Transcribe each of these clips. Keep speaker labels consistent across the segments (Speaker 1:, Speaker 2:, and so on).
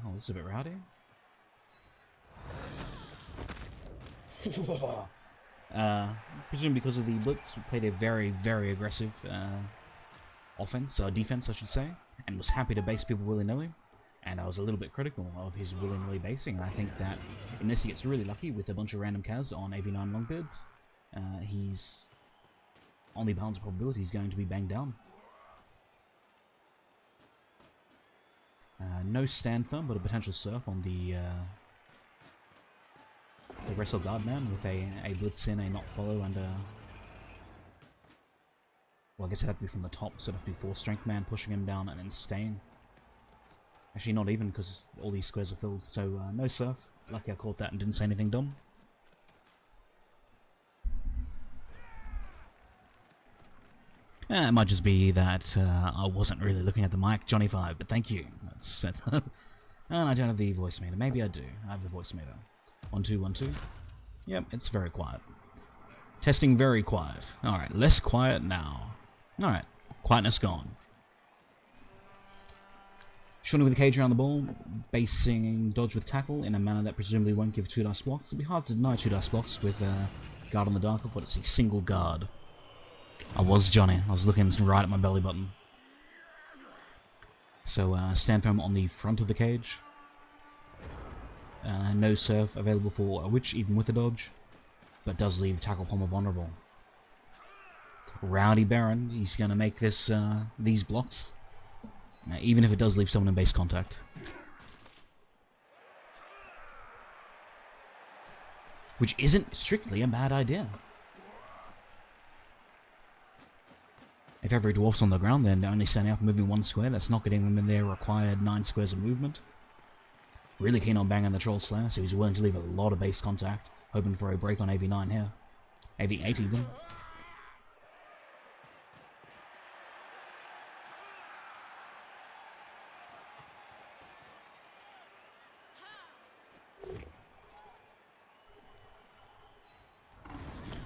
Speaker 1: Oh, this is a bit rowdy. Presumably because of the blitz, played a very, very aggressive offense, defense I should say, and was happy to base people willy-nilly. And I was a little bit critical of his willy-nilly basing. I think that unless he gets really lucky with a bunch of random Kaz on AV9 Longbeards, he's on the balance of probability he's going to be banged down. No stand firm, but a potential surf on the wrestle guard man with a blitz in, a not follow, and well, I guess it'd have to be from the top, so it'd have to be 4 strength man pushing him down and then staying. Actually, not even, because all these squares are filled, so no surf. Lucky I caught that and didn't say anything dumb. It might just be that I wasn't really looking at the mic, Johnny5, but thank you. And I don't have the voice meter. Maybe I do. I have the voice meter. 1 2 1 2. Yep, it's very quiet. Testing very quiet. Alright, less quiet now. Alright, quietness gone. Seanyy with the cage around the ball, basing dodge with tackle in a manner that presumably won't give 2 dice blocks. It'll be hard to deny 2 dice blocks with guard on the dark, but it's a single guard. I was Johnny. I was looking right at my belly button. So stand firm on the front of the cage. No surf available for a witch, even with a dodge, but does leave tackle pommel vulnerable. Rowdy Beren, he's going to make this these blocks, even if it does leave someone in base contact. Which isn't strictly a bad idea. If every dwarf's on the ground, then they're only standing up and moving 1 square. That's not getting them in their required 9 squares of movement. Really keen on banging the Troll Slayer, so he's willing to leave a lot of base contact, hoping for a break on AV9 here. AV8 even.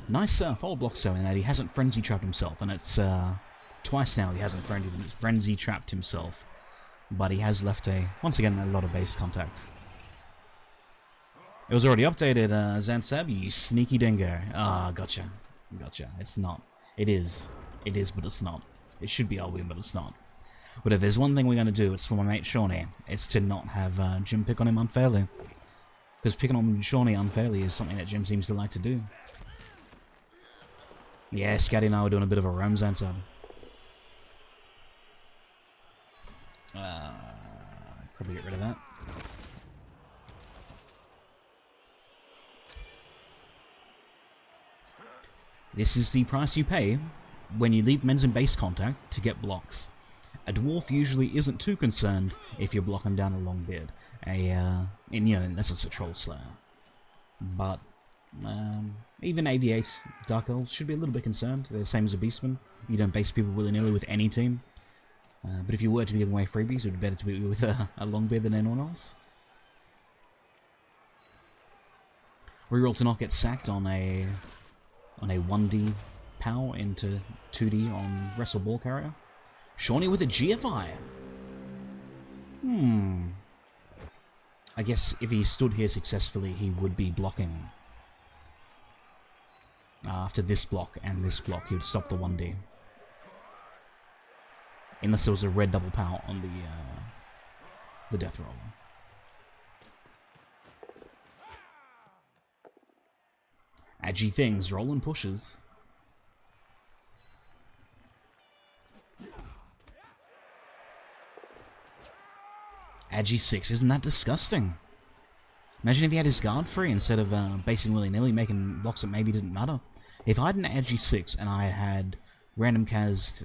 Speaker 1: Nice follow block so in that he hasn't frenzy trapped himself, and it's twice now he hasn't frenzy trapped himself. But he has left once again, a lot of base contact. It was already updated, Zansab, you sneaky dingo. Ah, gotcha. Gotcha. It's not. It is. It is, but it's not. It should be Albion, but it's not. But if there's one thing we're going to do, it's for my mate Seanyy. It's to not have Jim pick on him unfairly. Because picking on Seanyy unfairly is something that Jim seems to like to do. Yeah, Scatty and I were doing a bit of a roam, Zansab. Probably get rid of that. This is the price you pay when you leave men's in base contact to get blocks. A dwarf usually isn't too concerned if you're blocking down a long beard, unless it's a troll slayer. But even AV8 Dark Elves should be a little bit concerned. They're the same as a Beastman. You don't base people willy-nilly with any team. But if you were to be giving away freebies, it would be better to be with a Longbeard than anyone else. Reroll to not get sacked on a 1D POW into 2D on Wrestle Ball Carrier. Seanyy with a GFI. I guess if he stood here successfully, he would be blocking. After this block and this block, he would stop the 1D. Unless there was a red double POW on the Death Roller. Agi things, rolling pushes. Agi 6, isn't that disgusting? Imagine if he had his guard free instead of basing willy-nilly, making blocks that maybe didn't matter. If I had an Agi 6 and I had random Kaz,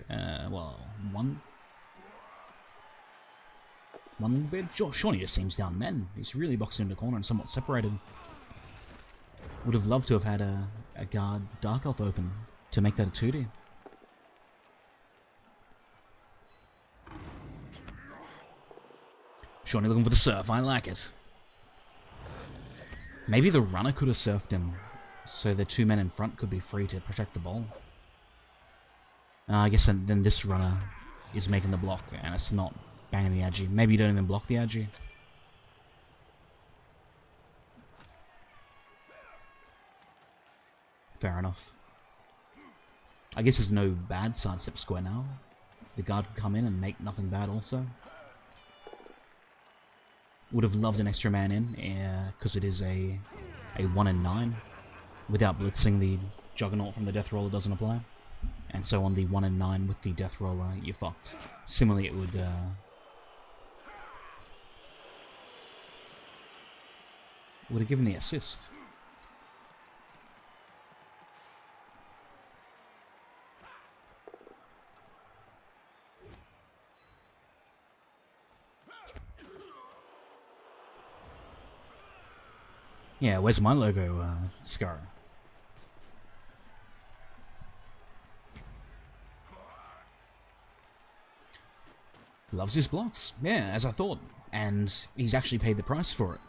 Speaker 1: one bit. Seanyy just seems down men. He's really boxing in the corner and somewhat separated. Would have loved to have had a guard Dark Elf open to make that a 2D. Seanyy looking for the surf, I like it. Maybe the runner could have surfed him, so the 2 men in front could be free to protect the ball. I guess then this runner is making the block, and it's not banging the Agi. Maybe you don't even block the Agi. Fair enough. I guess there's no bad sidestep square now. The guard can come in and make nothing bad also. Would have loved an extra man in, because it is a 1 in 9. Without blitzing, the Juggernaut from the Death Roller doesn't apply. And so on the 1 in 9 with the Death Roller, you're fucked. Similarly, it would have given the assist. Yeah, where's my logo, Scar? Loves his blocks. Yeah, as I thought. And he's actually paid the price for it.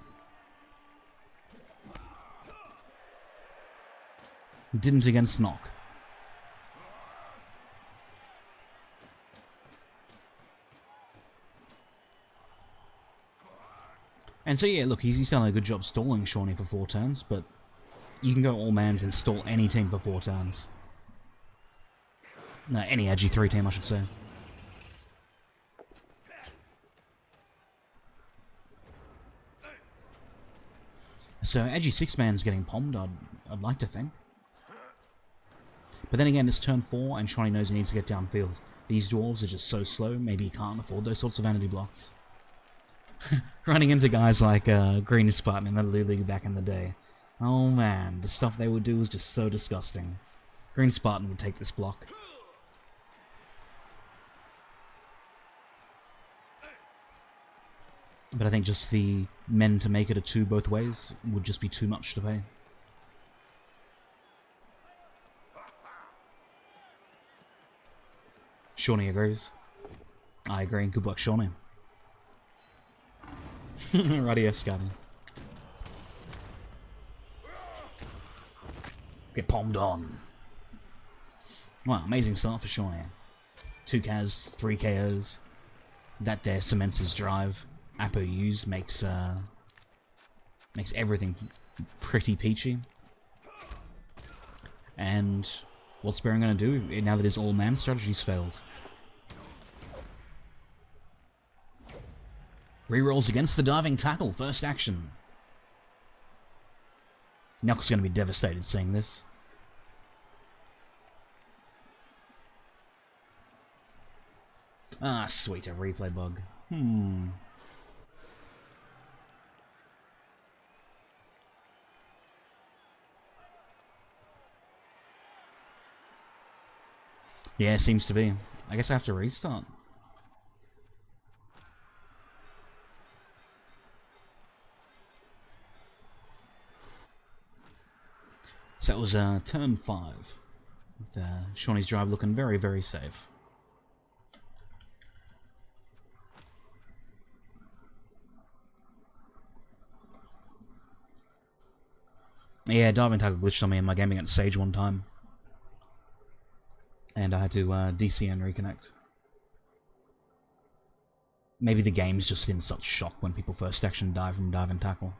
Speaker 1: Didn't against Knock. And so yeah, look, he's done a good job stalling Seanyy for 4 turns, but you can go all mans and stall any team for 4 turns. No, any edgy 3 team, I should say. So edgy 6 man's getting pommed, I'd like to think. But then again, it's turn 4 and Seanyy knows he needs to get downfield. These dwarves are just so slow, maybe he can't afford those sorts of vanity blocks. Running into guys like Green Spartan in the League back in the day. Oh man, the stuff they would do was just so disgusting. Green Spartan would take this block. But I think just the men to make it a 2 both ways would just be too much to pay. Seanyy agrees. I agree. Good luck, Seanyy. Radio Scotty. Get palmed on. Wow, amazing start for Seanyy. 2 Kaz, 3 KOs. That there cements his drive. Apo use makes everything pretty peachy. And what's Beren gonna do now that his all-man strategy's failed? Rerolls against the diving tackle, first action. Knuckles gonna be devastated seeing this. Ah, sweet, a replay bug. Yeah, seems to be. I guess I have to restart. So that was turn 5. With Seany's drive looking very, very safe. Yeah, diving tackle glitched on me in my game against Sage one time. And I had to DC and reconnect. Maybe the game's just in such shock when people first action dive from dive and tackle.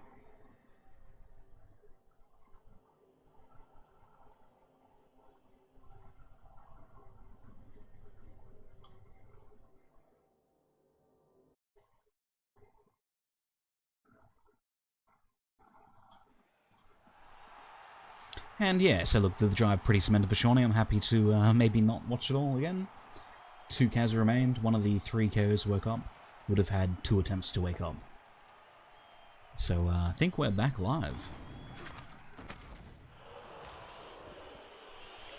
Speaker 1: And yeah, so look, the drive pretty cemented for Seanyy. I'm happy to maybe not watch it all again. 2 Kaz remained. One of the 3 KOs woke up. Would have had 2 attempts to wake up. So I think we're back live.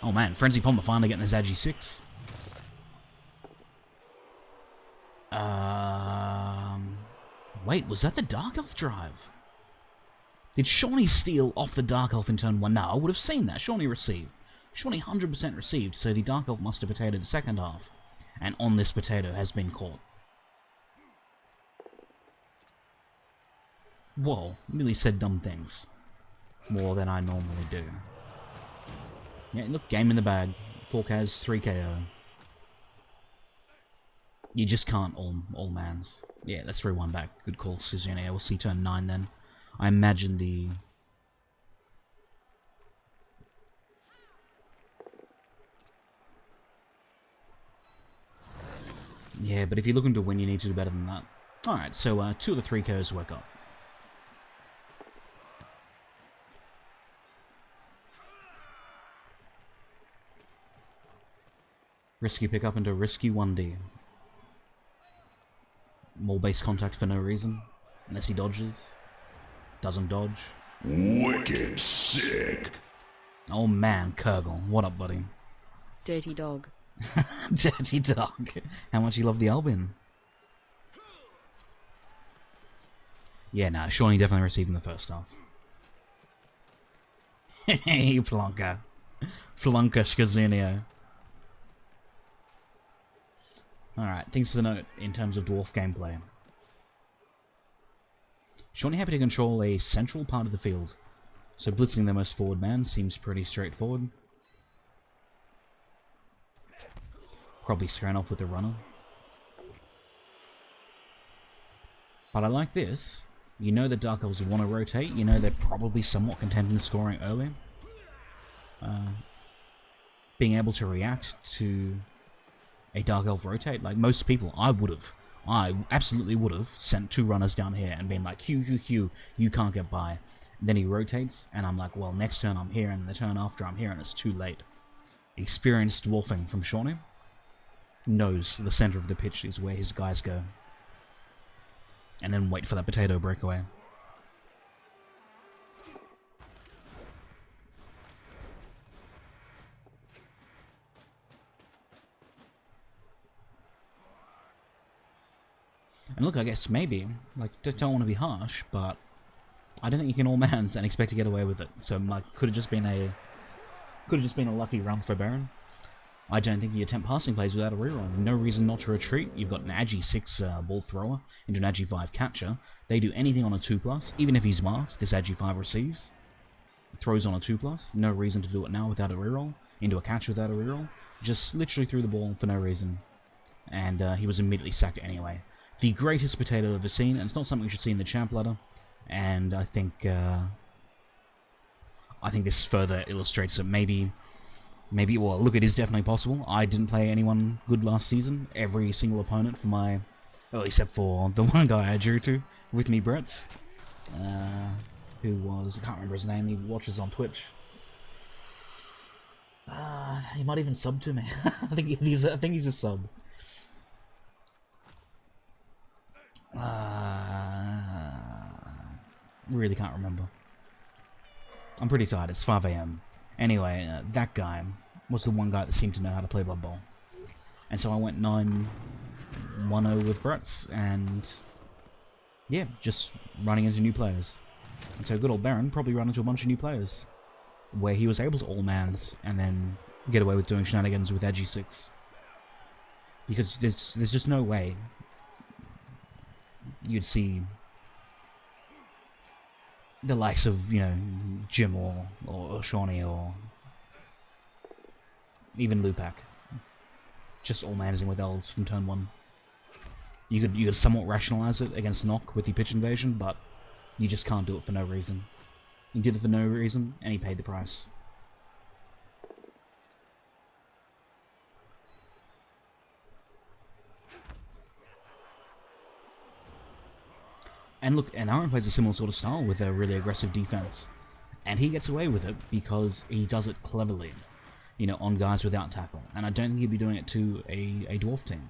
Speaker 1: Oh man, Frenzy Palmer finally getting his Agi 6. Wait, was that the Dark Elf drive? Did Seanyy steal off the Dark Elf in turn 1? No, I would have seen that. Seanyy received. Seanyy 100% received, so the Dark Elf must have potatoed the second half. And on this potato has been caught. Whoa, really said dumb things. More than I normally do. Yeah, look, game in the bag. 4 Kaz, 3 KO. You just can't all mans. Yeah, let's rewind back. Good call, Seanyy. We'll see turn 9 then. I imagine the Yeah, but if you're looking to win, you need to do better than that. Alright, so 2 of the 3 KOs work up. Risky pickup into risky 1D. More base contact for no reason. Unless he dodges. Doesn't dodge.
Speaker 2: Wicked sick.
Speaker 1: Oh man, Kurgle. What up, buddy?
Speaker 3: Dirty dog.
Speaker 1: Dirty dog. How much you love the Albin. Yeah, no, Seanyy definitely received in the first half. Hey, Flunker. Flunker Skazinio. Alright, things to note in terms of Dwarf gameplay. Seanyy happy to control a central part of the field, so blitzing the most forward man seems pretty straightforward. Probably scaring off with the runner. But I like this. You know the Dark Elves want to rotate, you know they're probably somewhat content in scoring early. Being able to react to a Dark Elf rotate, like most people, I absolutely would have sent 2 runners down here and been like, Hugh, you can't get by. Then he rotates, and I'm like, well, next turn I'm here, and the turn after I'm here, and it's too late. Experienced dwarfing from Seanyy knows the center of the pitch is where his guys go. And then wait for that potato breakaway. And look, I guess maybe, like, don't want to be harsh, but I don't think you can all mans and expect to get away with it. So, like, could have just been a lucky run for Beren. I don't think you attempt passing plays without a reroll. No reason not to retreat. You've got an Agi 6 ball thrower into an Agi 5 catcher. They do anything on a 2+, even if he's marked, this Agi 5 receives. Throws on a 2+, no reason to do it now without a reroll. Into a catch without a reroll. Just literally threw the ball for no reason. And he was immediately sacked anyway. The greatest potato I've ever seen, and it's not something you should see in the champ ladder. And I think this further illustrates that maybe, well, look, it is definitely possible. I didn't play anyone good last season. Every single opponent for my, well, except for the one guy I drew to with me, Brett's, who was, I can't remember his name. He watches on Twitch. He might even sub to me. I think he's a sub. Really can't remember. I'm pretty tired, it's 5 AM. Anyway, that guy was the one guy that seemed to know how to play Blood Bowl. And so I went 9-1-0 with Brett's, and yeah, just running into new players. And so good old Beren probably ran into a bunch of new players, where he was able to all-mans and then get away with doing shenanigans with Agi 6. Because there's just no way you'd see the likes of, you know, Jim or Seanyy or even Lupak just all managing with elves from turn 1. You could somewhat rationalize it against Nock with the pitch invasion, but you just can't do it for no reason. He did it for no reason, and he paid the price. And look, and Aaron plays a similar sort of style with a really aggressive defense. And he gets away with it because he does it cleverly, you know, on guys without tackle. And I don't think he'd be doing it to a dwarf team.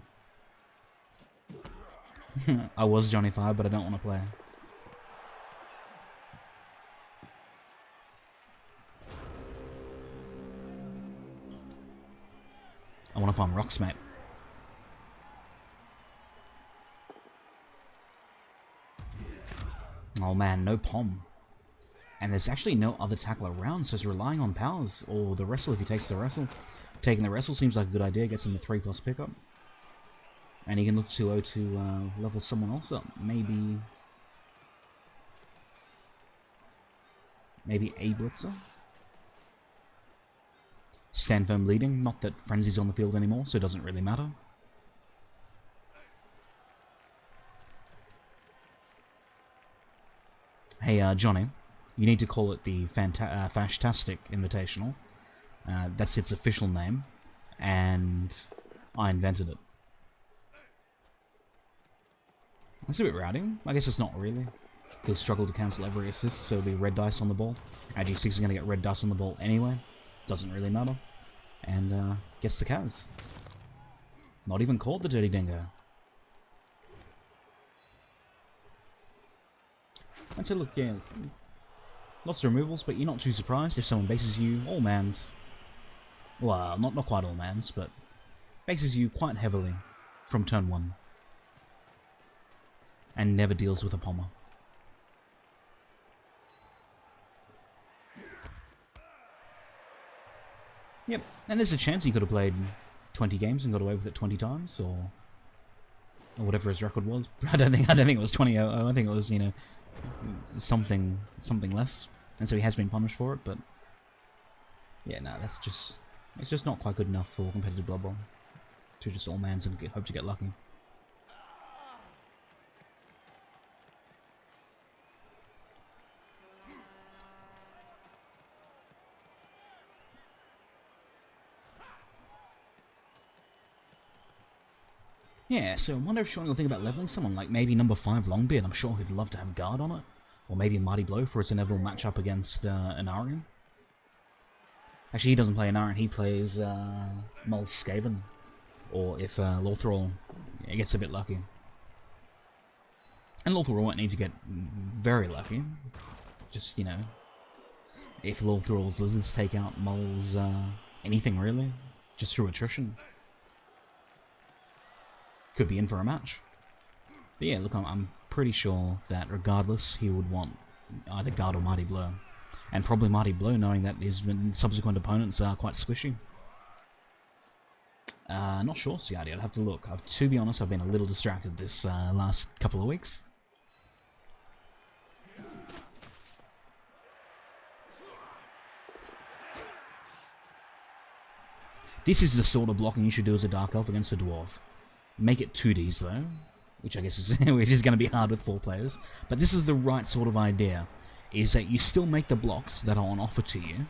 Speaker 1: I was Johnny 5, but I don't want to play. I want to farm rocks, mate. Oh man, no Pom. And there's actually no other tackle around, so it's relying on powers, or the wrestle if he takes the wrestle. Taking the wrestle seems like a good idea, gets him the 3+ pickup. And he can look to level someone else up. Maybe a blitzer? Stand firm leading, not that Frenzy's on the field anymore, so it doesn't really matter. Hey, Johnny, you need to call it the Fashtastic Invitational. That's its official name, and I invented it. It's a bit rowdy. I guess it's not really. He'll struggle to cancel every assist, so it'll be red dice on the ball. AG6 is going to get red dice on the ball anyway. Doesn't really matter. And gets the Kaz. Not even caught the Dirty Dingo. And so look, yeah, lots of removals, but you're not too surprised if someone bases you all mans. Well, not quite all mans, but bases you quite heavily from turn 1. And never deals with a Pommer. Yep, and there's a chance he could have played 20 games and got away with it 20 times, or whatever his record was. I don't think it was 20. I think it was, you know, something less, and so he has been punished for it. But yeah, no, it's just not quite good enough for competitive Blood Bowl to just all mans and hope to get lucky. Yeah, so I wonder if Seanyy will think about leveling someone like maybe number 5 Longbeard. I'm sure he'd love to have guard on it. Or maybe Mighty Blow for its inevitable matchup against Anarian. Actually, he doesn't play Anarian, he plays Mol Skaven. Or if Lothrall gets a bit lucky. And Lothrall won't need to get very lucky. Just, you know, if Lothrall's Lizards take out Mol's anything really, just through attrition. Could be in for a match. But yeah, look, I'm pretty sure that regardless, he would want either Guard or Mighty Blow. And probably Mighty Blow, knowing that his subsequent opponents are quite squishy. Not sure, Seanyy, I'd have to look. To be honest, I've been a little distracted this last couple of weeks. This is the sort of blocking you should do as a Dark Elf against a Dwarf. Make it 2Ds though, which I guess is which is going to be hard with 4 players. But this is the right sort of idea, is that you still make the blocks that are on offer to you.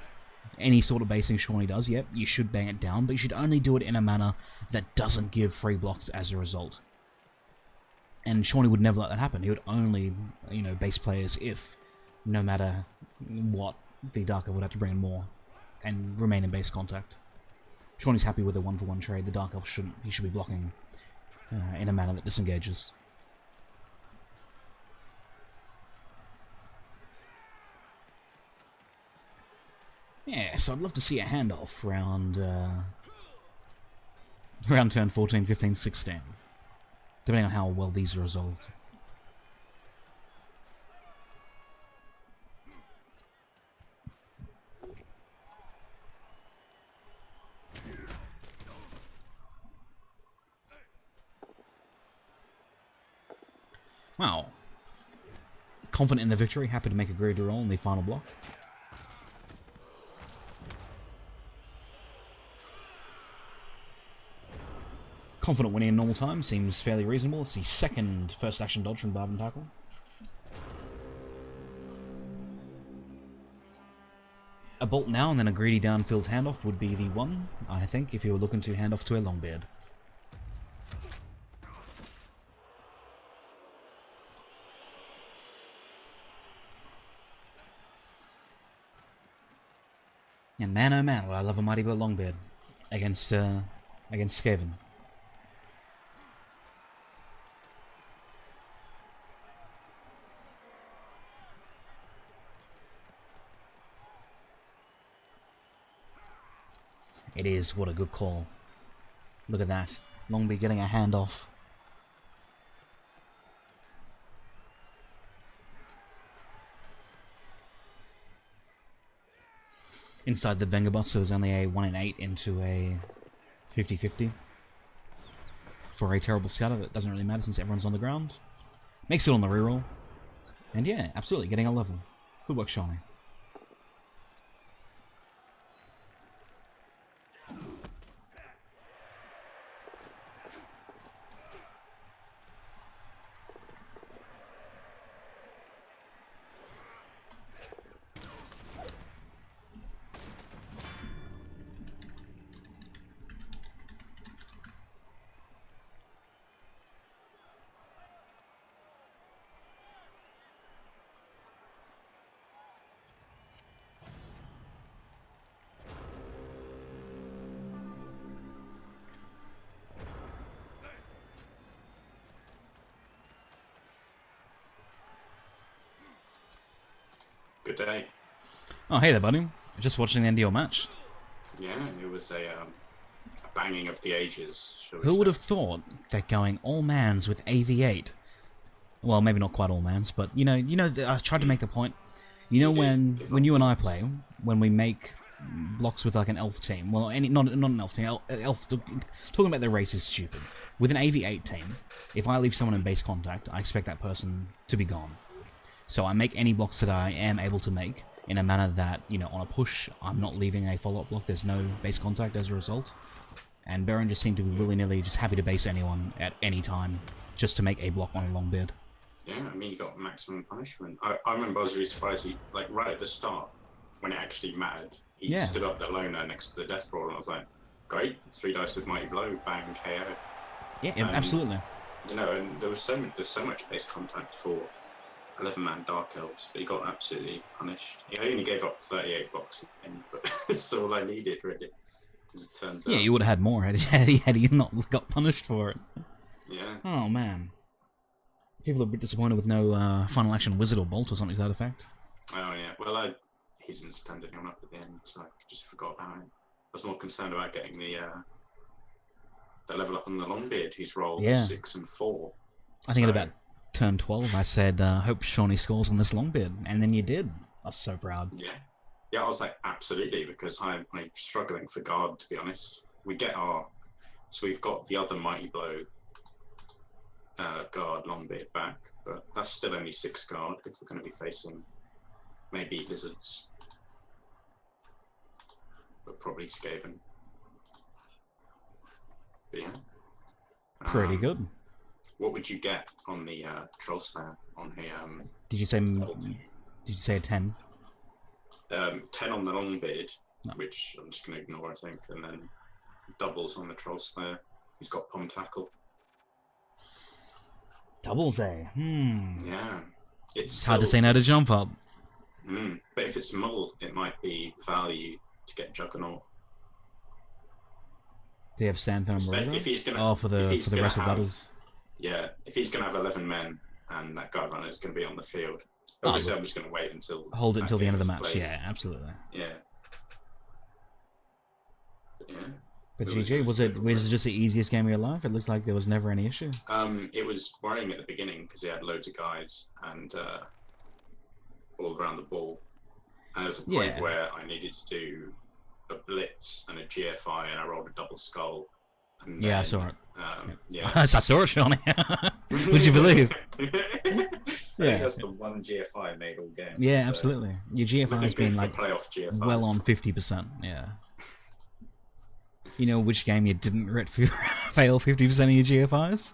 Speaker 1: Any sort of basing Seanyy does, yep, you should bang it down, but you should only do it in a manner that doesn't give free blocks as a result. And Seanyy would never let that happen. He would only, you know, base players if, no matter what, the Dark Elf would have to bring in more and remain in base contact. Seany's happy with a 1-for-1 trade. The Dark Elf shouldn't. He should be blocking in a manner that disengages. Yeah, so I'd love to see a handoff round turn 14, 15, 16. Depending on how well these are resolved. Wow. Confident in the victory, happy to make a greater roll in the final block. Confident winning in normal time seems fairly reasonable. It's the second first action dodge from Barb and Tackle. A bolt now and then a greedy downfield handoff would be the one, I think, if you were looking to hand off to a Longbeard. And man oh man, would I love a Mighty Blow Longbeard against Skaven. It is, what a good call. Look at that. Longbeard getting a handoff. Inside the Venga Bus, so there's only a 1 in 8 into a 50-50. For a terrible scatter, that doesn't really matter since everyone's on the ground. Makes it on the reroll. And yeah, absolutely, getting a level. Good work, Seanyy.
Speaker 4: Good day.
Speaker 1: Oh, hey there, buddy. Just watching the end of your match.
Speaker 4: Yeah, it was a banging of the ages, shall we
Speaker 1: Who
Speaker 4: say.
Speaker 1: would have thought that going all mans with AV8? Well, maybe not quite all mans, but you know. I tried to make the point. You know, when you and I play, when we make blocks with like an elf team. Well, not an elf team. Elf talking about their race is stupid. With an AV8 team, if I leave someone in base contact, I expect that person to be gone. So I make any blocks that I am able to make in a manner that, you know, on a push, I'm not leaving a follow-up block. There's no base contact as a result. And Beren just seemed to be willy-nilly just happy to base anyone at any time just to make a block on a long bid.
Speaker 4: Yeah, I mean, he got maximum punishment. I remember I was really surprised he, like, right at the start, when it actually mattered, he stood up the loner next to the death roll, and I was like, great, 3 dice with Mighty Blow, bang, KO.
Speaker 1: Yeah, absolutely.
Speaker 4: You know, and there's so much base contact for 11-man Dark Elves, but he got absolutely punished. He only gave up 38 blocks in, but that's all I needed, really, as it turns out.
Speaker 1: Yeah, you would have had more had he not got punished for it.
Speaker 4: Yeah.
Speaker 1: Oh, man. People are a bit disappointed with no final action wizard or bolt or something to that effect.
Speaker 4: Oh, yeah. Well, he didn't stand anyone up at the end, so I just forgot about it. I was more concerned about getting the level up on the Longbeard, who's rolled 6 and 4.
Speaker 1: I think at about turn 12, I said, hope Seanyy scores on this Longbeard, and then you did. I was so proud.
Speaker 4: Yeah. Yeah, I was like, absolutely, because I'm struggling for guard, to be honest. We've got the other Mighty Blow guard Longbeard back, but that's still only 6 guard if we're going to be facing maybe lizards, but probably Skaven. But yeah.
Speaker 1: Pretty good.
Speaker 4: What would you get on the Troll Slayer on a
Speaker 1: Did you say a 10?
Speaker 4: 10 on the Longbeard, which I'm just going to ignore, I think, and then doubles on the Troll Slayer, who's got Pom Tackle.
Speaker 1: Doubles, eh?
Speaker 4: Yeah.
Speaker 1: It's hard to say no to jump up.
Speaker 4: But if it's Mull, it might be value to get Juggernaut.
Speaker 1: Do you have Stand Firm
Speaker 4: If he's gonna,
Speaker 1: Oh, for the rest of butters.
Speaker 4: Yeah, if he's going to have 11 men and that guy runner is going to be on the field. Obviously, I'm just going to wait until...
Speaker 1: Hold it until the end of the match, yeah, absolutely.
Speaker 4: Yeah. But, yeah.
Speaker 1: But GG, was it just the easiest game of your life? It looks like there was never any issue.
Speaker 4: It was worrying at the beginning because he had loads of guys and all around the ball. And there was a point where I needed to do a blitz and a GFI, and I rolled a double skull. And
Speaker 1: I saw it.
Speaker 4: I
Speaker 1: saw it, Seanyy. Would you believe?
Speaker 4: I think that's the one GFI I made all game.
Speaker 1: Yeah, so absolutely. Your GFI has been like
Speaker 4: playoff GFIs.
Speaker 1: Well on 50%. Yeah. You know which game you didn't fail 50% of your GFIs?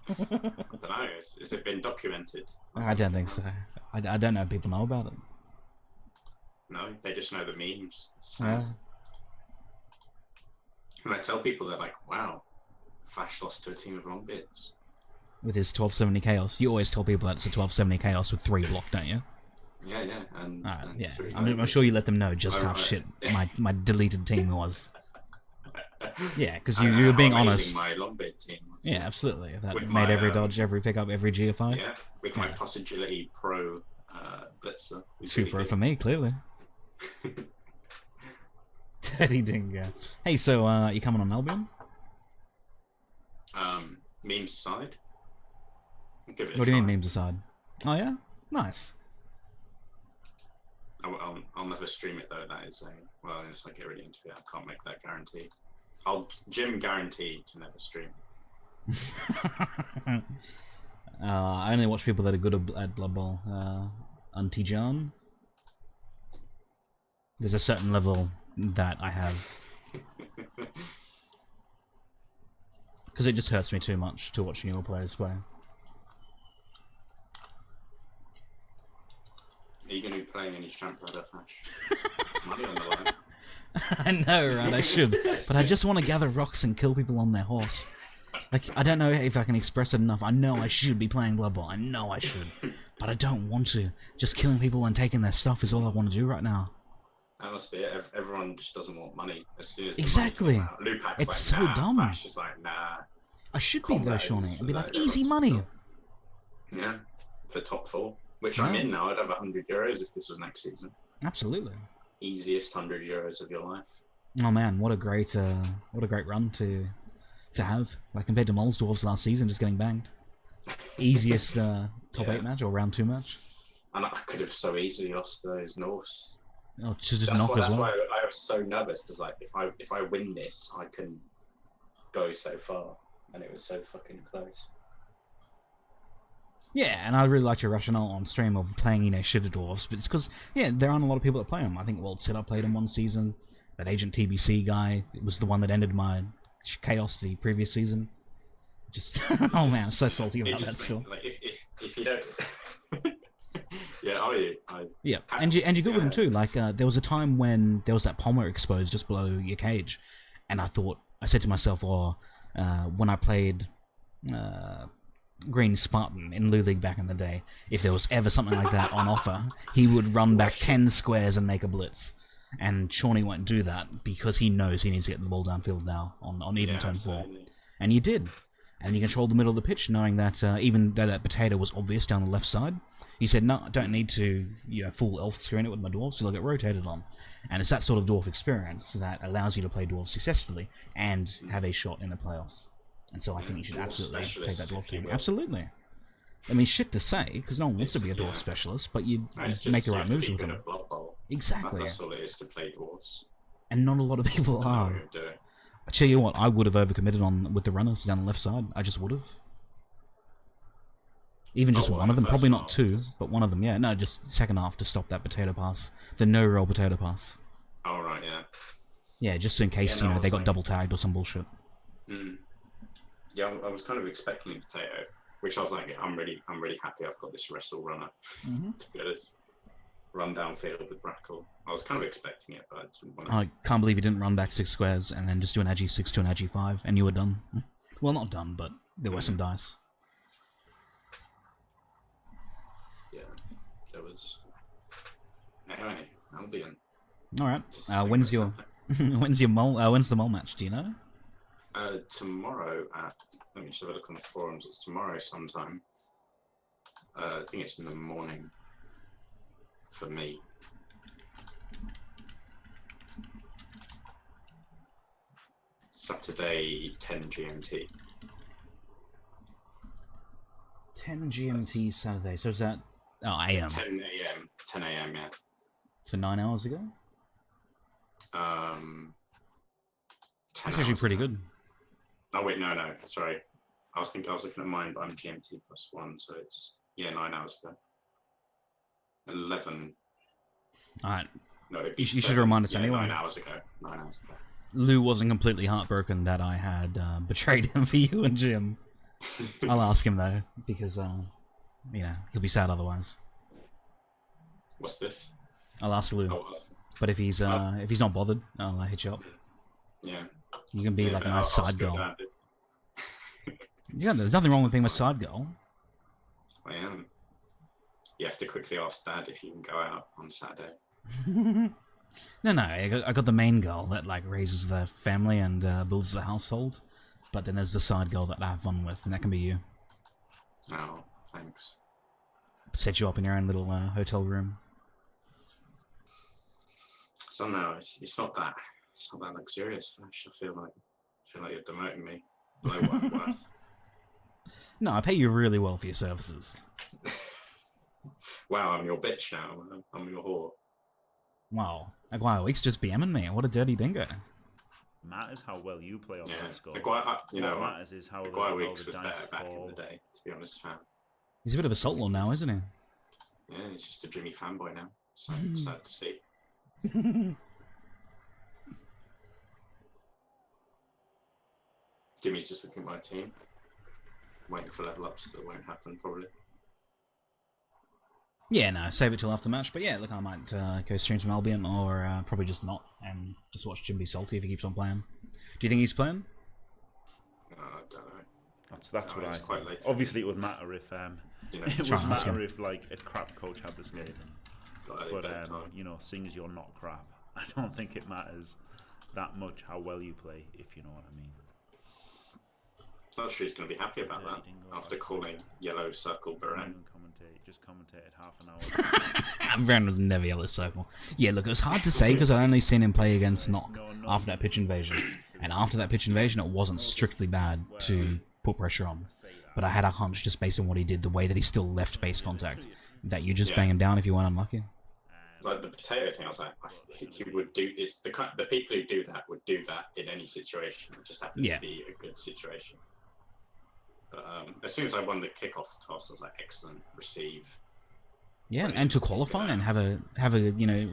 Speaker 4: I don't know. Has it been documented?
Speaker 1: I don't think so. I don't know if people know about it.
Speaker 4: No, they just know the memes. So.
Speaker 1: Yeah.
Speaker 4: And I tell people, they're like, wow, Fash lost to a team of Longbeards.
Speaker 1: With his 1270 Chaos. You always tell people that it's a 1270 Chaos with 3 block, don't you?
Speaker 4: Yeah, yeah. And 3
Speaker 1: I'm sure you let them know just how shit my deleted team was. Yeah, because you were being honest.
Speaker 4: My Longbeard team was.
Speaker 1: Yeah, absolutely. That made every dodge, every pickup, every GFI.
Speaker 4: Yeah, with my Plus Agility Pro Blitzer.
Speaker 1: 2 pro for me, clearly. Dirty Dingo. Hey, so you coming on Albion?
Speaker 4: Memes aside.
Speaker 1: What do you mean memes aside? Oh yeah, nice.
Speaker 4: I'll never stream it though. That is it's like get really into it. I can't make that guarantee. I'll guarantee to never stream.
Speaker 1: I only watch people that are good at Blood Bowl. Auntie John. There's a certain level that I have. Because it just hurts me too much to watch newer players play.
Speaker 4: Are you going to be playing any Tramp Ladder Fash? Money on the line.
Speaker 1: I know, right? I should. But I just want to gather rocks and kill people on their horse. Like, I don't know if I can express it enough. I know I should be playing Blood Bowl. I know I should. But I don't want to. Just killing people and taking their stuff is all I want to do right now.
Speaker 4: That must be it. Everyone just doesn't want money. As soon as
Speaker 1: exactly.
Speaker 4: Lupac's
Speaker 1: it's
Speaker 4: like,
Speaker 1: so
Speaker 4: nah.
Speaker 1: dumb.
Speaker 4: Fash is like, nah.
Speaker 1: I should be though, Seanyy. It'd be like easy money.
Speaker 4: Yeah, for top 4. Which I'm in now. I'd have €100 if this was next season.
Speaker 1: Absolutely.
Speaker 4: Easiest €100 of your life.
Speaker 1: Oh man, what a great run to have. Like compared to Moll's Dwarves last season, just getting banged. Easiest top 8 match or round 2 match.
Speaker 4: And I could have so easily lost those Norths.
Speaker 1: Oh, just knock as well.
Speaker 4: That's why I was so nervous, because like if I win this, I can go so far, and it was so fucking close.
Speaker 1: Yeah, and I really liked your rationale on stream of playing, shitter dwarves, but it's because, there aren't a lot of people that play them. I think Walt Sitter played them one season. That Agent TBC guy was the one that ended my chaos the previous season. Just, oh man, I'm so salty about that still.
Speaker 4: Like, if you don't... Yeah, are you?
Speaker 1: And you're good with them too. Like, there was a time when there was that Palmer exposed just below your cage, and I said to myself, when I played Green Spartan in Lou League back in the day, if there was ever something like that on offer, he would run back 10 squares and make a blitz. And Shawnee won't do that because he knows he needs to get the ball downfield now on even turn 4. And you did. And you controlled the middle of the pitch, knowing that even though that potato was obvious down the left side, you said, no, I don't need to full elf screen it with my dwarves, so they'll get rotated on. And it's that sort of dwarf experience that allows you to play dwarves successfully and have a shot in the playoffs. And so I think you should absolutely take that dwarf team. Absolutely. I mean, shit to say, because no one wants to be a dwarf specialist, but you make the right moves with them. Exactly.
Speaker 4: That's all it is to play dwarves.
Speaker 1: And not a lot of people are. I tell you what, I would have overcommitted with the runners down the left side. I just would have. Even just one of them, probably not 2, but one of them, yeah. No, just second half to stop that potato pass. The no-roll potato pass.
Speaker 4: Oh, right, yeah.
Speaker 1: Yeah, just in case, they got double tagged or some bullshit.
Speaker 4: Yeah, I was kind of expecting a potato, which I was like, I'm really happy I've got this wrestle runner. To be honest. Run downfield with Rackle. I was kind of expecting it, but I didn't want to...
Speaker 1: I can't believe you didn't run back 6 squares and then just do an Agi 6 to an Agi 5, and you were done. Well, not done, but there were some dice.
Speaker 4: Yeah, there was... Anyway, Albion.
Speaker 1: Alright, when's the mole match, do you know?
Speaker 4: Tomorrow at... Let me just have a look on the forums. It's tomorrow sometime. I think it's in the morning. For me. Saturday, 10 GMT.
Speaker 1: 10 GMT Saturday, so is that... Oh, AM.
Speaker 4: 10 AM. 10 AM, yeah.
Speaker 1: So 9 hours ago?
Speaker 4: 10
Speaker 1: That's actually pretty good.
Speaker 4: Oh wait, no, sorry. I was looking at mine, but I'm GMT plus 1, so it's 9 hours ago. 11.
Speaker 1: Alright.
Speaker 4: No,
Speaker 1: you should remind us anyway.
Speaker 4: 9 hours ago. 9 hours ago.
Speaker 1: Lou wasn't completely heartbroken that I had betrayed him for you and Jim. I'll ask him though, because he'll be sad otherwise.
Speaker 4: What's this?
Speaker 1: I'll ask Lou. But if he's not bothered, I'll hit you up.
Speaker 4: Yeah.
Speaker 1: You can be like a nice side girl. Yeah, there's nothing wrong with being a side girl.
Speaker 4: I am. You have to quickly ask Dad if you can go out on Saturday.
Speaker 1: No, I got the main girl that raises the family and builds the household, but then there's the side girl that I have fun with, and that can be you.
Speaker 4: Oh, thanks.
Speaker 1: Set you up in your own little hotel room.
Speaker 4: So no, it's not that luxurious, Flash. I feel like you're demoting me below what I'm worth.
Speaker 1: No, I pay you really well for your services.
Speaker 4: Wow, I'm your bitch now. I'm your whore.
Speaker 1: Wow, Aguayo Weeks just BMing me. What a dirty dingo.
Speaker 5: Matters how well you play on that score.
Speaker 4: What
Speaker 5: matters is how
Speaker 4: Aguayo Weeks
Speaker 5: the
Speaker 4: was
Speaker 5: dice
Speaker 4: better back
Speaker 5: fall.
Speaker 4: in the day, to be honest, fam.
Speaker 1: He's a bit of a salt lord now, isn't he?
Speaker 4: Yeah, he's just a Jimmy fanboy now. So sad to see. Jimmy's just looking at my team. Waiting for level ups that won't happen, probably.
Speaker 1: Yeah, no, save it till after match. But yeah, look, I might go stream some Albion, or probably just not, and just watch Jim be salty if he keeps on playing. Do you think he's playing?
Speaker 4: I don't know.
Speaker 5: That's what I
Speaker 4: it's quite late.
Speaker 5: Obviously, it would matter if it would matter if a crap coach had this game. But seeing as you're not crap, I don't think it matters that much how well you play, if you know what I mean.
Speaker 4: Not sure he's going to be happy about that after calling Yellow Circle Beren.
Speaker 5: Just commentated half an hour.
Speaker 1: Beren was never Yellow Circle. Yeah, look, it was hard to say because I'd only seen him play against Nock after that pitch invasion. And after that pitch invasion, it wasn't strictly bad to put pressure on. But I had a hunch just based on what he did, the way that he still left base contact, that you just bang him down if you weren't unlucky.
Speaker 4: Like the potato thing, I was like, he would do. It's the people who do that would do that in any situation. It just happened to be a good situation. But as soon as I won the kickoff toss, I was like, excellent, receive.
Speaker 1: Yeah, and to qualify and have a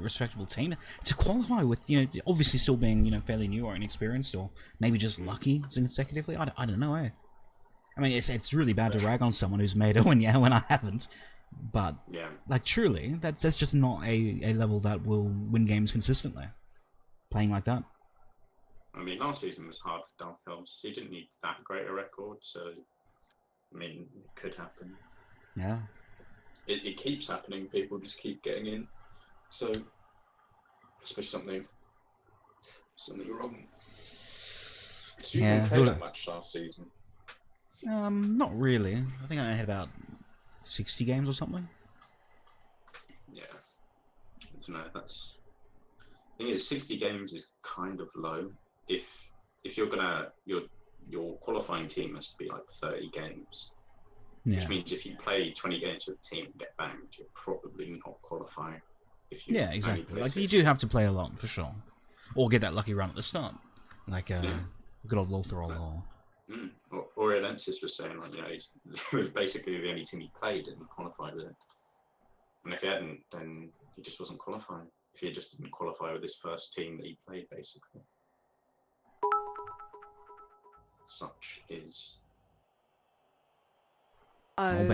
Speaker 1: respectable team. To qualify with obviously still being fairly new or inexperienced or maybe just lucky consecutively. I don't know. I mean, it's really bad to rag on someone who's made it when I haven't. But like truly, that's just not a level that will win games consistently. Playing like that.
Speaker 4: I mean, last season was hard for Dark Elves. He didn't need that great a record, so I mean, it could happen.
Speaker 1: Yeah.
Speaker 4: It keeps happening. People just keep getting in. So, especially something wrong. Did you even play that much last season?
Speaker 1: Not really. I think I had about 60 games or something.
Speaker 4: Yeah. I don't know. That's. The thing is, 60 games is kind of low. If you're gonna your qualifying team has to be like 30 games. Which means if you play 20 games with a team and get banged, you're probably not qualifying. If you
Speaker 1: exactly. Like you do have to play a lot for sure, or get that lucky run at the start, like good old Lothar or Law.
Speaker 4: Or Alensis was saying, like it was basically the only team he played and he qualified with it. And if he hadn't, then he just wasn't qualifying. If he just didn't qualify with his first team that he played, basically. Such is.
Speaker 3: Oh, baby.